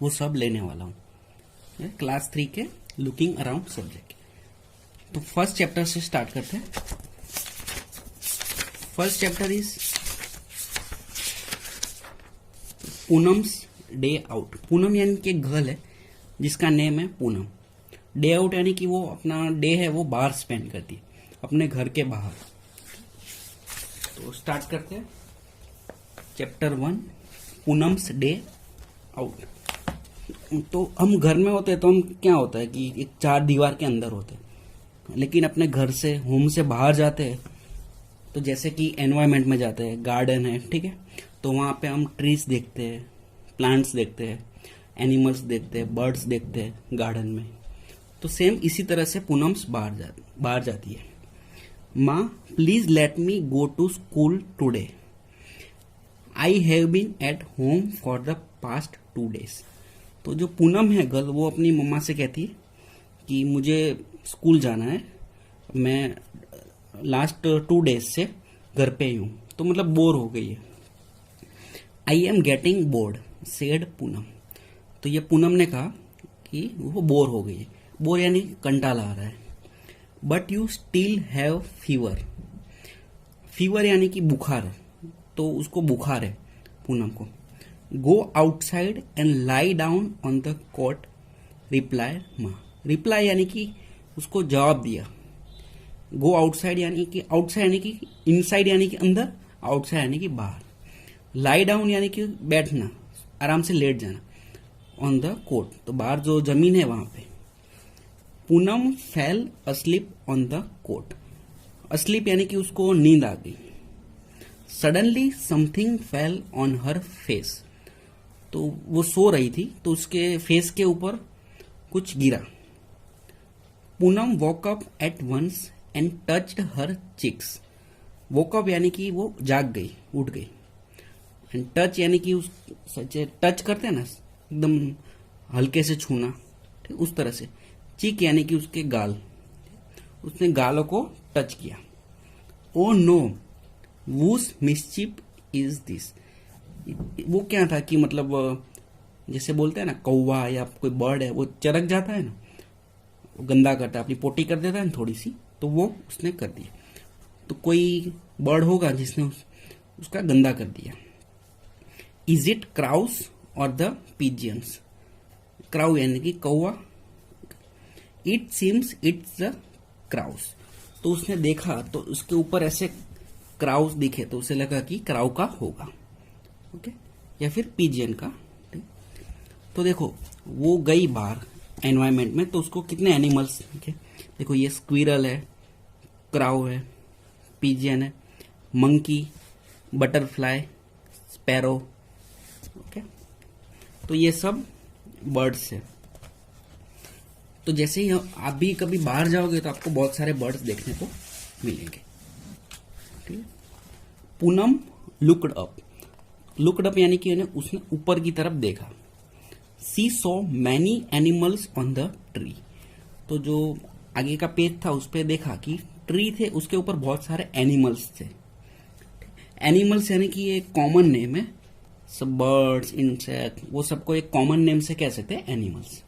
वो सब लेने वाला हूँ क्लास 3 के लुकिंग अराउंड सब्जेक्ट। तो फर्स्ट चैप्टर से स्टार्ट करते हैं। First chapter is Poonam's day out. Poonam यानी कि गर्ल है जिसका नेम है पूनम। डे आउट यानी कि वो अपना डे है वो बाहर स्पेंड करती है, अपने घर के बाहर। तो स्टार्ट करते हैं चैप्टर 1 पूनम्स डे आउट। तो हम घर में होते हैं तो हम क्या होता है कि एक चार दीवार के अंदर होते हैं, लेकिन अपने घर से होम से बाहर जाते हैं तो जैसे कि एनवायरनमेंट में जाते हैं, गार्डन है, ठीक है, तो वहाँ पे हम ट्रीज देखते हैं, प्लांट्स देखते हैं, एनिमल्स देखते हैं, बर्ड्स देखते हैं गार्डन में। तो सेम इसी तरह से पूनम्स बाहर जाती है। माँ please let me go to school today, I have been at home for the past 2 days। तो जो पूनम है गर्ल वो अपनी मम्मा से कहती है कि मुझे स्कूल जाना है, मैं लास्ट 2 days से घर पे ही हूँ, तो मतलब बोर हो गई है। I am getting bored said Poonam. तो ये पूनम ने कहा कि वो बोर हो गई है। बोर यानी कंटाला आ रहा है। But you still have fever. Fever यानी कि बुखार, तो उसको बुखार है पूनम को। Go outside and lie down on the cot reply माँ। रिप्लाई यानी कि उसको जवाब दिया। गो आउटसाइड यानी कि इनसाइड यानी कि अंदर, आउटसाइड यानी कि बाहर। लाई डाउन यानी कि बैठना, आराम से लेट जाना। ऑन द कोट, तो बाहर जो जमीन है वहां पे। Poonam fell asleep on the cot. Asleep यानी कि उसको नींद आ गई। Suddenly something fell on her face. तो वो सो रही थी तो उसके फेस के ऊपर कुछ गिरा। Poonam woke up at once and touched her cheeks. Woke up यानी कि वो जाग गई, उठ गई। एंड टच यानी कि उस टच करते हैं ना, एकदम हल्के से छूना, ठीक, उस तरह से। चिक यानी कि उसके गाल, उसने गालों को टच किया। Oh no whose mischief is this. वो क्या था कि मतलब जैसे बोलते हैं ना कौवा या कोई बर्ड है वो चरक जाता है ना, वो गंदा करता है, अपनी पोटी कर देता है ना थोड़ी सी, तो वो उसने कर दिया। तो कोई बर्ड होगा जिसने उसका गंदा कर दिया। इज इट क्राउस और द पिजियंस। क्राउ यानी कि कौवा। It seems it's the crows. तो उसने देखा तो उसके ऊपर ऐसे क्राउस दिखे तो उसे लगा कि क्राउ का होगा, ओके, या फिर पिजियन का, ठीक। तो देखो वो गई बाहर एनवायरनमेंट में, तो उसको कितने एनिमल्स दिखे। देखो ये स्क्विरल है, क्राउ है, पिजियन है, मंकी, बटरफ्लाई, स्पैरो, ओके। तो ये सब बर्ड्स है। तो जैसे ही आप भी कभी बाहर जाओगे तो आपको बहुत सारे बर्ड्स देखने को मिलेंगे, ठीक है। Poonam looked up. Looked up यानी कि उसने ऊपर की तरफ देखा। She saw many animals on the tree. तो जो आगे का पेज था उस पर देखा कि ट्री थे, उसके ऊपर बहुत सारे एनिमल्स थे। एनिमल्स यानी कि ये कॉमन नेम है, सब बर्ड्स, इंसेक्ट, वो सबको एक कॉमन नेम से कह सकते हैं animals.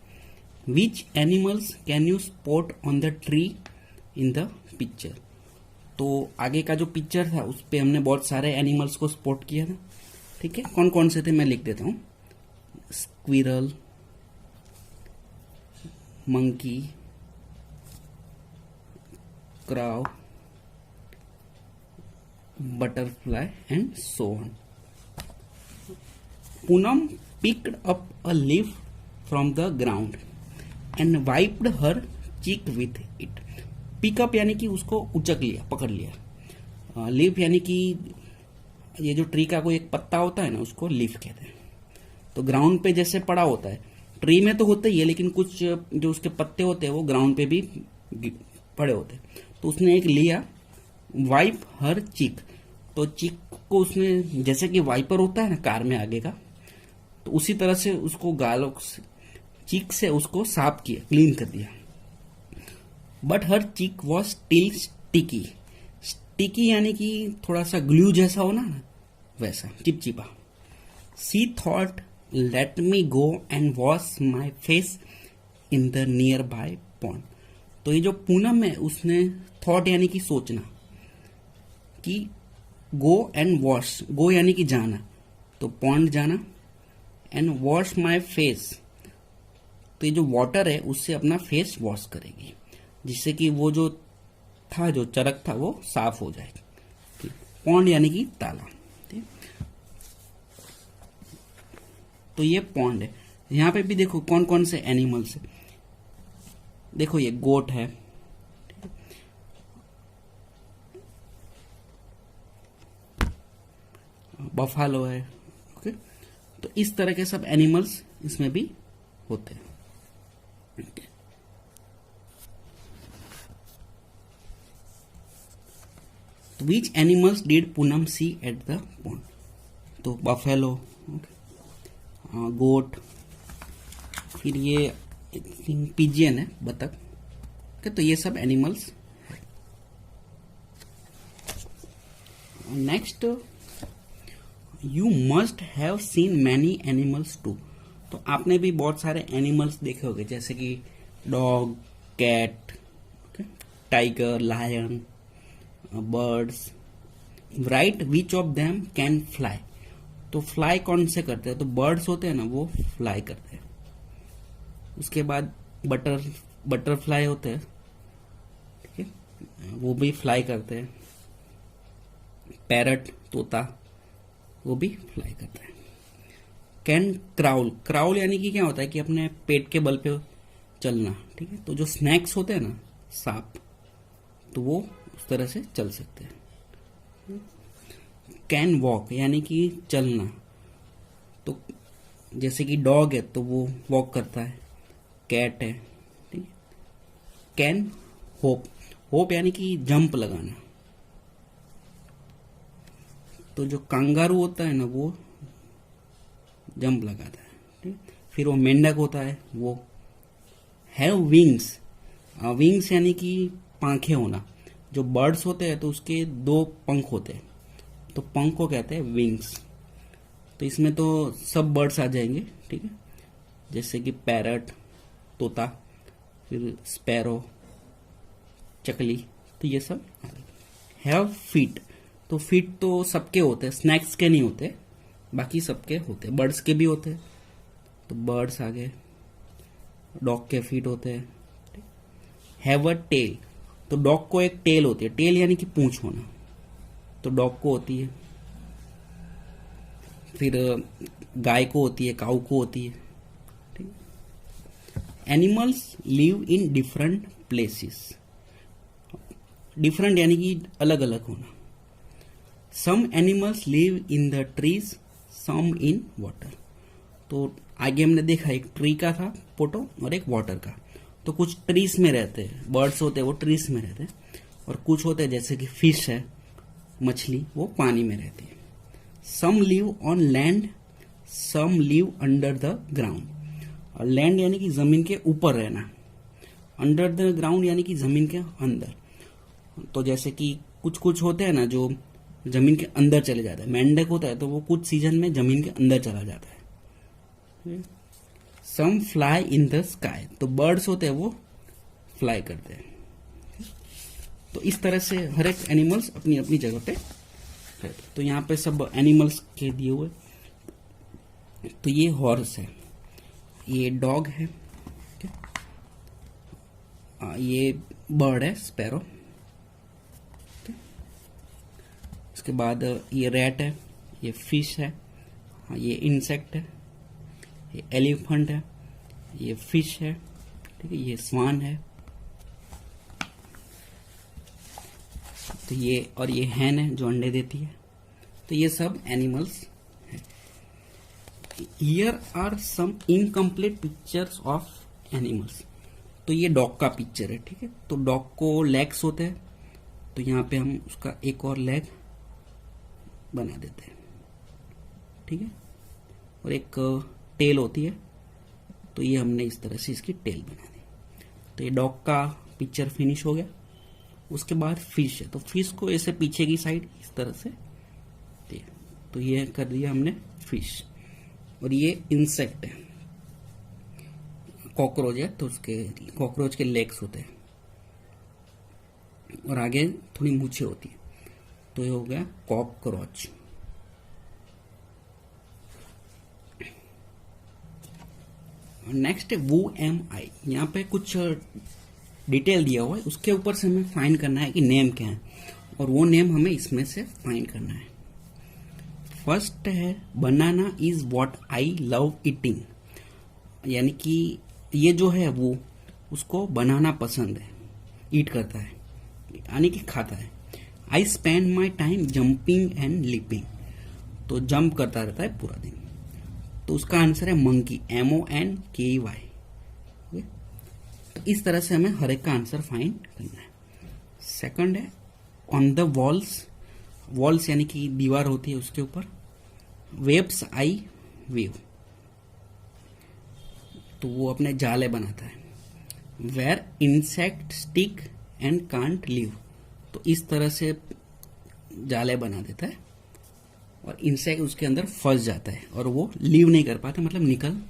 Which animals can you spot on the tree in the picture. तो आगे का जो पिक्चर था उस पे हमने बहुत सारे एनिमल्स को स्पॉट किया था, ठीक है। कौन कौन से थे मैं लिख देता हूं। Squirrel, monkey, crow, butterfly and so on. Poonam picked up a leaf from the ground and wiped her cheek with it. Pick up यानी कि उसको उचक लिया, पकड़ लिया। लीफ यानी कि ये जो ट्री का कोई एक पत्ता होता है ना, उसको लीफ कहते हैं। तो ग्राउंड पे जैसे पड़ा होता है, ट्री में तो होता ही है, लेकिन कुछ जो उसके पत्ते होते हैं वो ग्राउंड पे भी पड़े होते हैं। तो उसने एक लिया, वाइप हर चिक। तो चिक को उसने, जैसे कि वाइपर होता है ना कार में आगे का, तो उसी तरह से उसको गालों चिक से उसको साफ किया, क्लीन कर दिया। बट हर चिक वॉज स्टिल स्टिकी। स्टिकी यानी कि थोड़ा सा ग्लू जैसा होना ना, वैसा चिपचिपा। She thought let me go and wash my face in the nearby pond. तो ये जो पूनम है उसने थॉट यानी कि सोचना कि गो एंड वॉश, गो यानी कि जाना, तो पॉन्ड जाना, एंड वॉश माई फेस, तो ये जो वाटर है उससे अपना फेस वॉश करेगी, जिससे कि वो जो था, जो चरक था, वो साफ हो जाए। पॉन्ड यानी कि ताला। ठीक? तो ये पॉन्ड है। यहां पे भी देखो कौन कौन से एनिमल्स है। देखो ये गोट है, बफालो है। ओके, तो इस तरह के सब एनिमल्स इसमें भी होते हैं। तो which animals did Poonam see at the pond? तो बफेलो, गोट, फिर ये पिजियन है, बतख। ओके, तो ये सब एनिमल्स है। Next, you must have seen many animals too. तो आपने भी बहुत सारे एनिमल्स देखे होंगे, जैसे कि dog, cat, tiger, lion, birds. Right which of them can fly. तो फ्लाई कौन से करते हैं? तो बर्ड्स होते हैं ना, वो फ्लाई करते हैं। उसके बाद बटरफ्लाई होते हैं, ठीक है, वो भी फ्लाई करते हैं। पैरट, तोता, वो भी फ्लाई करता है। Can crawl. क्राउल यानी कि क्या होता है कि अपने पेट के बल पे चलना। ठीक है, तो जो स्नैक्स होते हैं ना, सांप, तो वो उस तरह से चल सकते हैं। कैन वॉक यानी कि चलना। तो जैसे कि डॉग है तो वो वॉक करता है, कैट है। ठीक है। Can hope. होप यानी कि जंप लगाना। तो जो कंगारू होता है ना, वो जंप लगाता है। ठीक। फिर वो मेंढक होता है, वो हैव विंग्स। विंग्स यानी कि पंखे होना। जो बर्ड्स होते हैं तो उसके 2 पंख होते हैं, तो पंख को कहते हैं विंग्स। तो इसमें तो सब बर्ड्स आ जाएंगे। ठीक है, जैसे कि पैरट, तोता, फिर स्पैरो, चकली, तो ये सब। Have feet. तो फीट तो सबके होते हैं, स्नैक्स के नहीं होते, बाकी सबके होते हैं। बर्ड्स के भी होते हैं, तो बर्ड्स आ गए। डॉग के फीट होते हैं। Have a tail. तो डॉग को एक टेल होती है। टेल यानी कि पूंछ होना, तो डॉग को होती है। फिर गाय को होती है, काऊ को होती है। Animals live in different places. Different यानी कि अलग अलग होना। Some animals live in the trees, some in water. तो आगे हमने देखा एक ट्री का था फोटो और एक वाटर का। तो कुछ ट्रीज में रहते हैं, बर्ड्स होते हैं वो ट्रीज में रहते हैं, और कुछ होते हैं जैसे कि फिश है, मछली, वो पानी में रहती है। Some live on land, some live under the ground. और लैंड यानी कि जमीन के ऊपर रहना, अंडर द ग्राउंड यानी कि जमीन के अंदर। तो जैसे कि कुछ कुछ होते हैं ना जो जमीन के अंदर चले जाते हैं। मेंढक होता है तो वो कुछ सीजन में जमीन के अंदर चला जाता है। सम फ्लाई इन द स्काई। तो बर्ड्स होते हैं वो फ्लाई करते हैं। तो इस तरह से हर एक एनिमल्स अपनी अपनी जगह पे है। तो यहाँ पे सब एनिमल्स के दिए हुए। तो ये हॉर्स है, ये डॉग है, ये बर्ड है, स्पैरो। उसके बाद ये रैट है, ये फिश है, ये इंसेक्ट है, ये एलिफेंट है, ये फिश है, ठीक है, ये स्वान है, तो ये, और ये हैन है जो अंडे देती है। तो ये सब एनिमल्स है। Here are some incomplete pictures of animals. तो ये डॉग का पिक्चर है, ठीक है। तो डॉग को लेग्स होते हैं, तो यहाँ पे हम उसका एक और लेग बना देते हैं, ठीक है। और एक टेल होती है, तो ये हमने इस तरह से इसकी टेल बना दी। तो ये डॉग का पिक्चर फिनिश हो गया। उसके बाद फिश है, तो फिश को ऐसे पीछे की साइड इस तरह से दिया, तो ये कर दिया हमने फिश। और ये इंसेक्ट है, कॉकरोच है, तो उसके कॉकरोच के लेग्स होते हैं और आगे थोड़ी मूछें होती है, तो ये हो गया कॉकरोच। नेक्स्ट है वो एम आई। यहाँ पे कुछ डिटेल दिया हुआ है, उसके ऊपर से हमें फाइंड करना है कि नेम क्या है, और वो नेम हमें इसमें से फाइंड करना है। फर्स्ट है banana is what I love eating, यानी कि ये जो है वो उसको बनाना पसंद है, ईट करता है यानी कि खाता है। I spend my time jumping and leaping, तो जंप करता रहता है पूरा दिन, तो उसका आंसर है मंकी, MONKEY। तो इस तरह से हमें हर एक का आंसर फाइंड करना है। सेकंड है ऑन द वॉल्स, वॉल्स यानी कि दीवार होती है उसके ऊपर, वेब्स आई वेव, तो वो अपने जाले बनाता है। Where insect stick and can't live, तो इस तरह से जाले बना देता है और इंसेक्ट उसके अंदर फंस जाता है और वो लीव नहीं कर पाता, मतलब निकल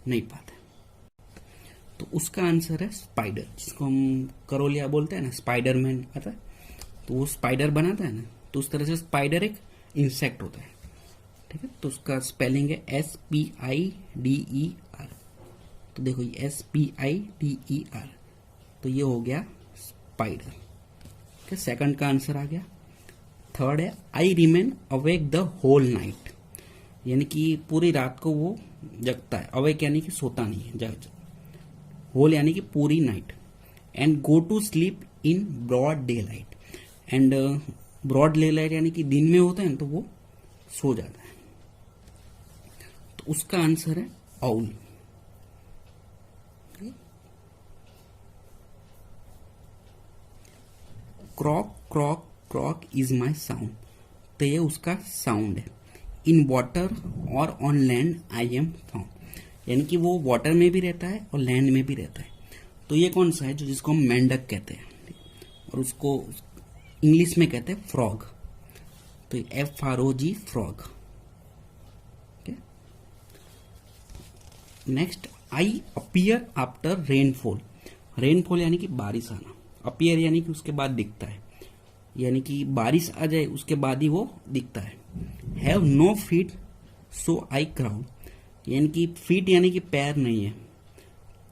नहीं पाता। तो उसका आंसर है स्पाइडर, जिसको हम करोलिया बोलते हैं ना, स्पाइडरमैन आता है, तो वो स्पाइडर बनाता है ना, तो उस तरह से स्पाइडर एक इंसेक्ट होता है। ठीक है, तो उसका स्पेलिंग है SPIDER। तो देखो ये SPIDER, तो ये हो गया स्पाइडर। ठीक है, सेकंड का आंसर आ गया। थर्ड है I remain awake the whole night, यानी कि पूरी रात को वो जगता है। अवेक यानी कि सोता नहीं है, जग, होल यानी कि पूरी night. And go to sleep in broad day light, and broad day light यानी कि दिन में होता है तो वो सो जाता है। तो उसका आंसर है आउल। क्रॉक क्रॉक क्रॉक इज माई साउंड, तो ये उसका साउंड है। इन वाटर और on land I am found, यानी कि वो वाटर में भी रहता है और लैंड में भी रहता है। तो ये कौन सा है, जो जिसको हम मेंढक कहते हैं और उसको इंग्लिश में कहते हैं फ्रॉग, तो FROG frog. Next I appear after rainfall, rainfall यानी कि बारिश आना, अपीयर यानी कि उसके बाद दिखता है, यानी कि बारिश आ जाए उसके बाद ही वो दिखता है। Have no feet so I crawl, यानी कि फीट यानी कि पैर नहीं है,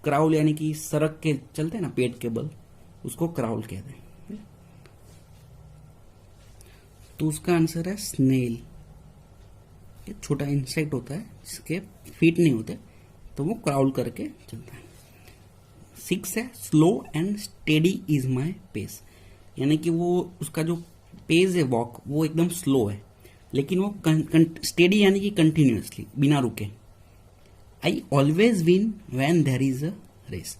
क्राउल यानी कि सड़क के चलते हैं ना पेट के बल, उसको क्राउल कहते हैं। तो उसका आंसर है स्नेल, छोटा इंसेक्ट होता है जिसके फीट नहीं होते, तो वो क्राउल करके चलता है। 6 है slow and steady is my pace, यानी कि वो उसका जो पेस है वॉक वो एकदम स्लो है, लेकिन वो स्टेडी यानी कि कंटिन्यूअसली बिना रुके। I always win when there is a race,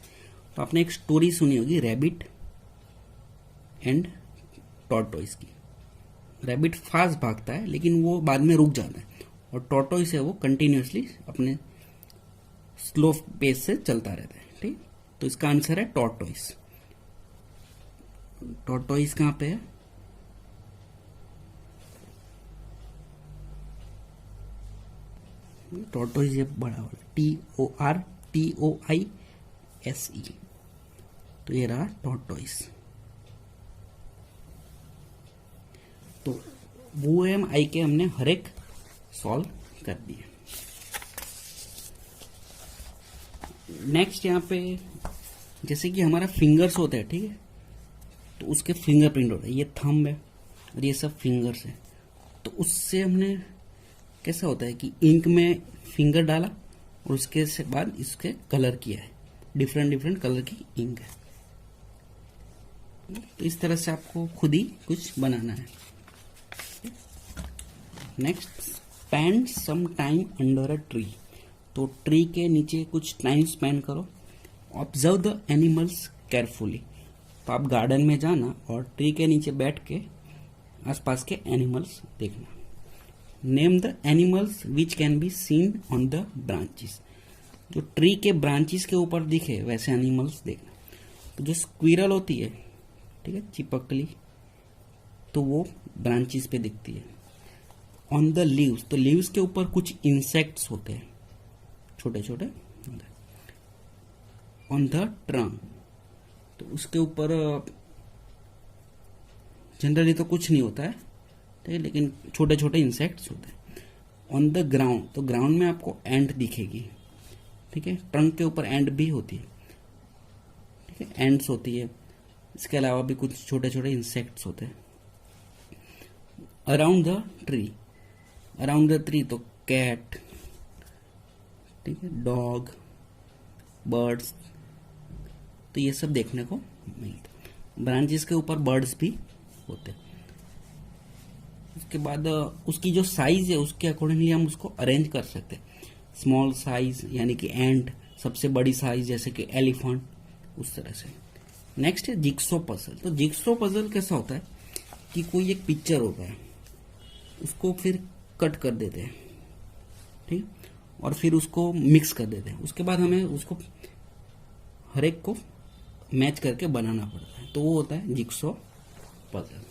तो आपने एक स्टोरी सुनी होगी रैबिट एंड टॉर्टोइस की। रैबिट फास्ट भागता है लेकिन वो बाद में रुक जाता है, और टॉर्टोइस है वो कंटिन्यूअसली अपने स्लो पेस से चलता रहता है। ठीक, तो इसका आंसर है टॉर्टोइस। टॉर्टोइस कहां पे है, टॉर्टोइस ये बड़ा वाला TORTOISE, तो ये रहा टॉर्टोइस। तो वो एम आई के हमने हर एक सॉल्व कर दिए। नेक्स्ट यहाँ पे जैसे कि हमारा फिंगर्स होता है, ठीक है, तो उसके फिंगरप्रिंट होता है, ये थंब है और ये सब फिंगर्स है। तो उससे हमने कैसा होता है कि इंक में फिंगर डाला और उसके से बाद इसके कलर किया है, डिफरेंट डिफरेंट कलर की इंक है। तो इस तरह से आपको खुद ही कुछ बनाना है। Next spend some time under a tree, तो ट्री के नीचे कुछ टाइम स्पेंड करो। ऑब्जर्व द एनिमल्स केयरफुली, तो आप गार्डन में जाना और ट्री के नीचे बैठ के आसपास के एनिमल्स देखना। Name the animals which can be seen on the branches, जो ट्री के ब्रांचेस के ऊपर दिखे वैसे एनिमल्स देखना। तो जो स्क्विरल होती है, ठीक है, चिपकली, तो वो ब्रांचेस पे दिखती है। ऑन द लीव्स, तो लीव्स के ऊपर कुछ इंसेक्ट्स होते हैं, छोटे छोटे होते हैं। ऑन द ट्रंक, तो उसके ऊपर जनरली तो कुछ नहीं होता है, ठीक है, लेकिन छोटे छोटे इंसेक्ट्स होते हैं। ऑन द ग्राउंड, तो ग्राउंड में आपको एंट दिखेगी, ठीक है। ट्रंक के ऊपर एंट भी होती है, ठीक है, एंट्स होती है। इसके अलावा भी कुछ छोटे छोटे इंसेक्ट्स होते हैं। Around the tree, around the tree तो कैट, ठीक है, डॉग, बर्ड्स, तो ये सब देखने को मिलता। ब्रांचेस के ऊपर बर्ड्स भी होते हैं। उसके बाद उसकी जो साइज है उसके अकॉर्डिंगली हम उसको अरेंज कर सकते हैं। स्मॉल साइज यानी कि एंट, सबसे बड़ी साइज जैसे कि एलिफेंट, उस तरह से। नेक्स्ट है जिक्सो पजल। तो जिक्सो पजल कैसा होता है कि कोई एक पिक्चर होता है, उसको फिर कट कर देते हैं, ठीक, और फिर उसको मिक्स कर देते हैं। उसके बाद हमें उसको हर एक को मैच करके बनाना पड़ता है, तो वो होता है जिक्सो पजल।